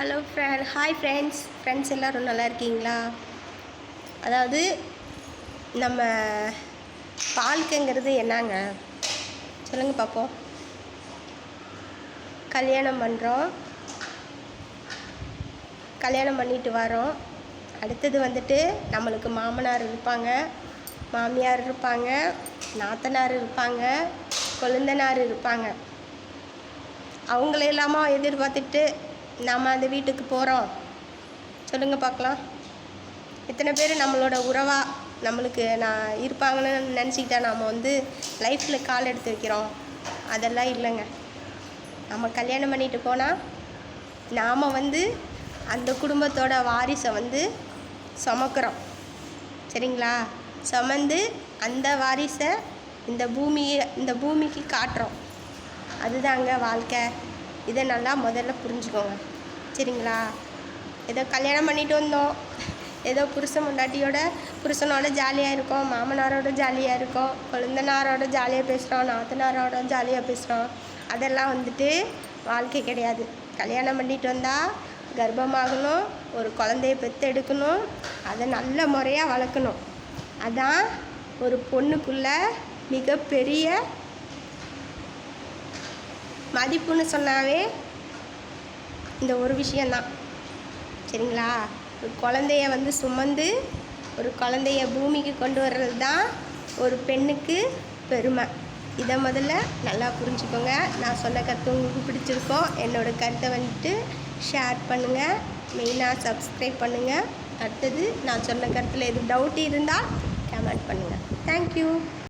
Hello hi friends எல்லோரும் நல்லா இருக்கீங்களா? அதாவது நம்ம வாழ்க்கைங்கிறது என்னங்க சொல்லுங்கள் பார்ப்போம். கல்யாணம் பண்ணுறோம், கல்யாணம் பண்ணிட்டு வரோம். அடுத்தது வந்துட்டு நம்மளுக்கு மாமனார் இருப்பாங்க, மாமியார் இருப்பாங்க, நாத்தனார் இருப்பாங்க, கொழுந்தனார் இருப்பாங்க. அவங்களையெல்லாமா எதிர்பார்த்துட்டு நாம் அந்த வீட்டுக்கு போகிறோம்? சொல்லுங்கள் பார்க்கலாம். எத்தனை பேர் நம்மளோட உறவாக நம்மளுக்கு இருப்பாங்கன்னு நினச்சிக்கிட்டா நாம் லைஃப்பில் கால் எடுத்து வைக்கிறோம்? அதெல்லாம் இல்லைங்க. நம்ம கல்யாணம் பண்ணிட்டு போனால் நாம் அந்த குடும்பத்தோட வாரிசை சுமக்கிறோம். சரிங்களா? சுமந்து அந்த வாரிசை இந்த பூமிக்கு காட்டுறோம். அதுதாங்க வாழ்க்கை. இதை நல்லா முதல்ல புரிஞ்சுக்கோங்க. சரிங்களா? ஏதோ கல்யாணம் பண்ணிட்டு வந்தோம், ஏதோ புருஷனோட ஜாலியாக இருக்கோம், மாமனாரோட ஜாலியாக இருக்கோம், கொழுந்தனாரோட ஜாலியாக பேசுகிறோம், நாத்தனாரோட ஜாலியாக பேசுகிறோம். அதெல்லாம் வாழ்க்கை கிடையாது. கல்யாணம் பண்ணிட்டு வந்தால் கர்ப்பமாகணும், ஒரு குழந்தைய பெற்றெடுக்கணும், அதை நல்ல முறையாக வளர்க்கணும். அதான் ஒரு பொண்ணுக்குள்ள மிகப்பெரிய மதிப்புன்னு சொன்னாவே இந்த ஒரு விஷயந்தான். சரிங்களா? ஒரு குழந்தைய சுமந்து ஒரு குழந்தைய பூமிக்கு கொண்டு வர்றது தான் ஒரு பெண்ணுக்கு பெருமை. இதை முதல்ல நல்லா புரிஞ்சுக்கோங்க. நான் சொன்ன கருத்து உங்களுக்கு பிடிச்சிருக்கோம். என்னோடய கருத்தை ஷேர் பண்ணுங்கள், மெயினாக சப்ஸ்கிரைப் பண்ணுங்கள். அடுத்தது நான் சொன்ன கருத்தில் எது டவுட் இருந்தால் கமெண்ட் பண்ணுங்கள். தேங்க்யூ.